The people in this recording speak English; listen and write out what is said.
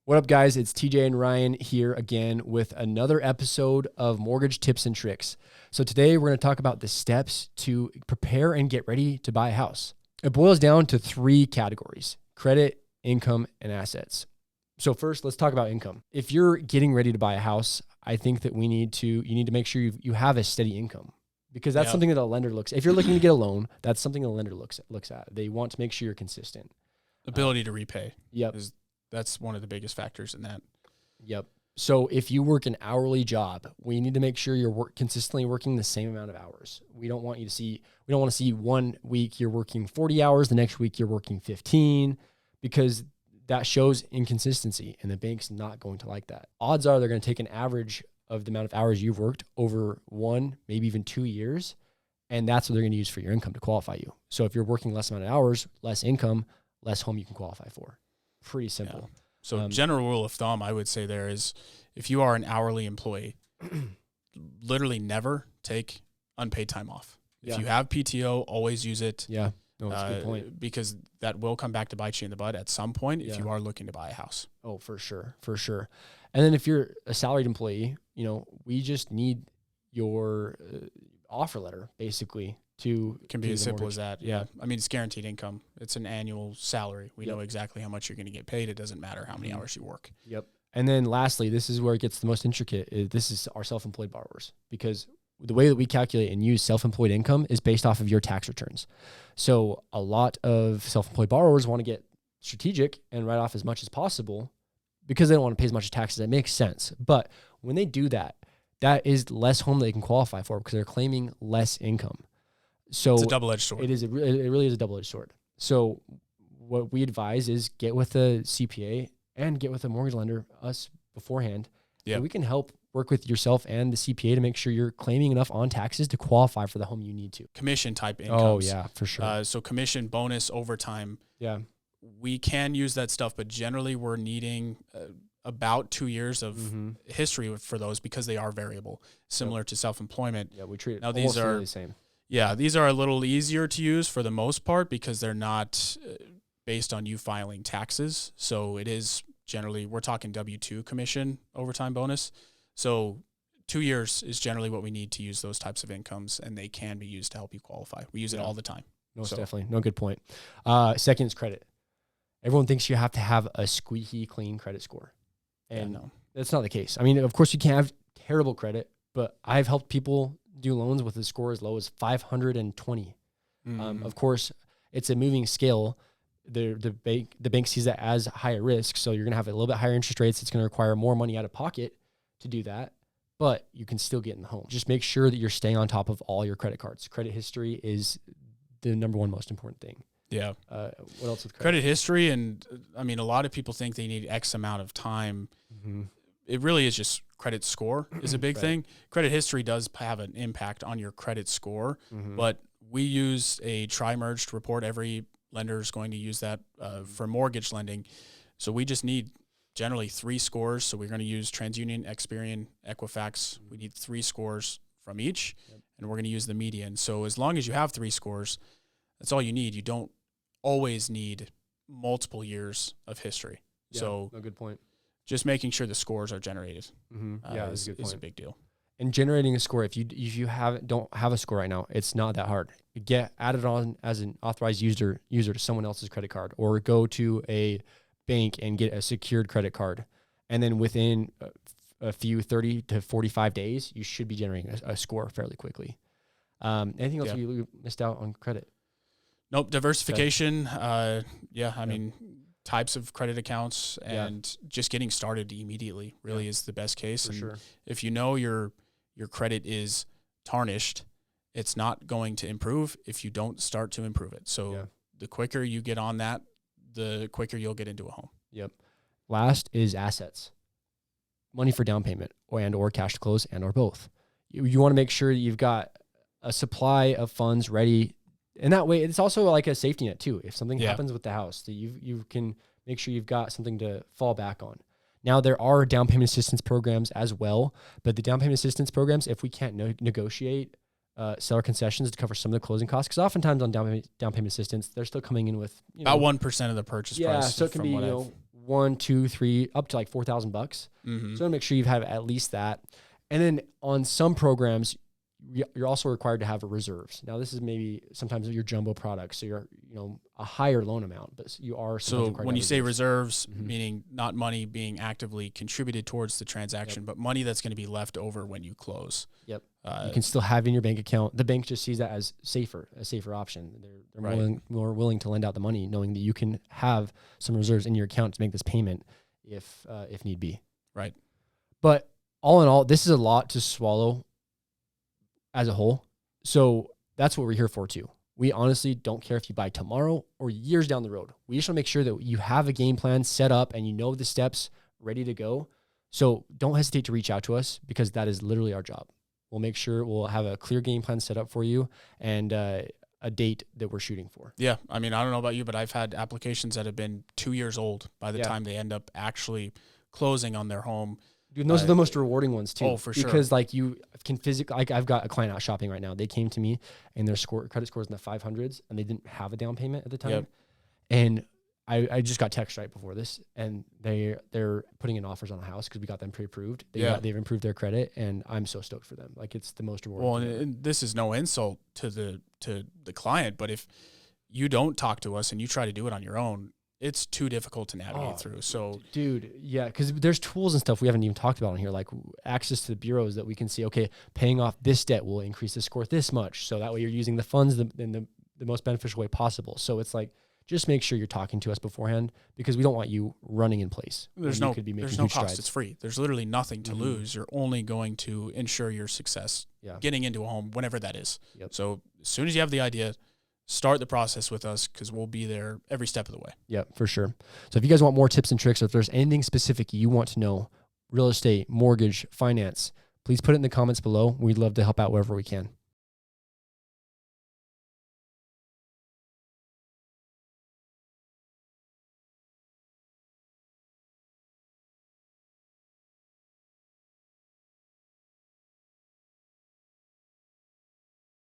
What up, guys? It's TJ and Ryan here again with another episode of Mortgage Tips and Tricks. So today we're going to talk about the steps to prepare and get ready to buy a house. It boils down to three categories: credit, income, and assets. So first, let's talk about income. If you're getting ready to buy a house, I think that you need to make sure you have a steady income, because that's something that a lender looks at. If you're looking to get a loan, that's something a lender looks at. They want to make sure you're consistent. Ability to repay. Yep. That's one of the biggest factors in that. Yep. So if you work an hourly job, we need to make sure you're consistently working the same amount of hours. We don't want to see 1 week you're working 40 hours, the next week you're working 15, because that shows inconsistency, and the bank's not going to like that. Odds are they're going to take an average of the amount of hours you've worked over 1, maybe even 2 years, and that's what they're going to use for your income to qualify you. So if you're working less amount of hours, less income, less home you can qualify for. Pretty simple. Yeah. So general rule of thumb, I would say there is, if you are an hourly employee, literally never take unpaid time off. If you have PTO, always use it. Yeah. No, that's a good point. Because that will come back to bite you in the butt at some point if you are looking to buy a house. Oh, for sure. For sure. And then if you're a salaried employee, we just need your offer letter, basically, to can be as simple as that. Yeah. I mean, it's guaranteed income. It's an annual salary. We know exactly how much you're going to get paid. It doesn't matter how many hours you work. Yep. And then lastly, this is where it gets the most intricate. This is our self-employed borrowers, because the way that we calculate and use self-employed income is based off of your tax returns. So a lot of self-employed borrowers want to get strategic and write off as much as possible because they don't want to pay as much taxes. That makes sense. But when they do that, that is less home they can qualify for, because they're claiming less income. So it's a double-edged sword. It really is a double-edged sword. So what we advise is get with a CPA and get with a mortgage lender, us, beforehand. Yeah. So we can help work with yourself and the CPA to make sure you're claiming enough on taxes to qualify for the home you need to. Commission type incomes. Oh, yeah, for sure. So commission, bonus, overtime. Yeah. We can use that stuff, but generally we're needing about 2 years of history for those, because they are variable, similar to self-employment. Yeah, we treat it now, these are the same. Yeah, these are a little easier to use for the most part, because they're not based on you filing taxes. So it is generally, we're talking W-2 commission, overtime, bonus. So 2 years is generally what we need to use those types of incomes, and they can be used to help you qualify. We use it all the time. Most definitely. No, good point. Second is credit. Everyone thinks you have to have a squeaky clean credit score. And no, that's not the case. I mean, of course you can't have terrible credit, but I've helped people do loans with a score as low as 520. Of course, it's a moving scale. The bank sees that as higher risk, so you're going to have a little bit higher interest rates. It's going to require more money out of pocket to do that, but you can still get in the home. Just make sure that you're staying on top of all your credit cards. Credit history is the number one most important thing. Yeah. What else with credit history? And I mean, a lot of people think they need X amount of time. It really is just credit score is a big thing. Credit history does have an impact on your credit score, but we use a tri-merged report. Every lender is going to use that for mortgage lending. So we just need generally 3 scores. So we're going to use TransUnion, Experian, Equifax. We need 3 scores from each, and we're going to use the median. So as long as you have 3 scores, that's all you need. You don't always need multiple years of history. Yeah, so a good point. Just making sure the scores are generated is a big deal. And generating a score, if you don't have a score right now, it's not that hard. Get added on as an authorized user to someone else's credit card, or go to a bank and get a secured credit card. And then within a few 30 to 45 days, you should be generating a score fairly quickly. Anything else you missed out on credit? Nope. Diversification. I mean, types of credit accounts, and just getting started immediately really is the best case. For sure. If you know your credit is tarnished, it's not going to improve if you don't start to improve it. So the quicker you get on that, the quicker you'll get into a home. Yep. Last is assets. Money for down payment or cash to close or both. You want to make sure that you've got a supply of funds ready. And that way, it's also like a safety net too. If something happens with the house, that you can make sure you've got something to fall back on. Now, there are down payment assistance programs as well, but the down payment assistance programs, if we can't negotiate seller concessions to cover some of the closing costs, because oftentimes on down payment assistance, they're still coming in with about 1% of the purchase price. Yeah, so it can be 1, 2, 3, up to like $4,000. So make sure you have at least that. And then on some programs, you're also required to have reserves. Now, this is maybe sometimes your jumbo products, so you're a higher loan amount, but you are. So when you say reserves, meaning not money being actively contributed towards the transaction, but money that's going to be left over when you close. Yep. You can still have in your bank account. The bank just sees that as a safer option. They're more willing to lend out the money, knowing that you can have some reserves in your account to make this payment if need be. Right. But all in all, this is a lot to swallow as a whole. So that's what we're here for too. We honestly don't care if you buy tomorrow or years down the road. We just want to make sure that you have a game plan set up and you know the steps ready to go. So don't hesitate to reach out to us, because that is literally our job. We'll make sure we'll have a clear game plan set up for you and a date that we're shooting for. Yeah. I mean, I don't know about you, but I've had applications that have been 2 years old by the time they end up actually closing on their home. Dude, and those are the most rewarding ones too. Oh, for sure. Because like you can physically, like I've got a client out shopping right now. They came to me and their credit score is in the 500s and they didn't have a down payment at the time. Yep. And I just got text right before this, and they're putting in offers on a house because we got them pre-approved. They've improved their credit, and I'm so stoked for them. Like, it's the most rewarding. Well, and this is no insult to the client, but if you don't talk to us and you try to do it on your own, it's too difficult to navigate through. So, dude, yeah, because there's tools and stuff we haven't even talked about on here, like access to the bureaus that we can see. Okay, paying off this debt will increase the score this much, so that way you're using the funds in the most beneficial way possible. So it's like, just make sure you're talking to us beforehand, because we don't want you running in place. There's no cost. Strides. It's free. There's literally nothing to lose. You're only going to ensure your success getting into a home, whenever that is. Yep. So as soon as you have the idea, start the process with us, because we'll be there every step of the way. Yeah, for sure. So if you guys want more tips and tricks, or if there's anything specific you want to know, real estate, mortgage, finance, please put it in the comments below. We'd love to help out wherever we can.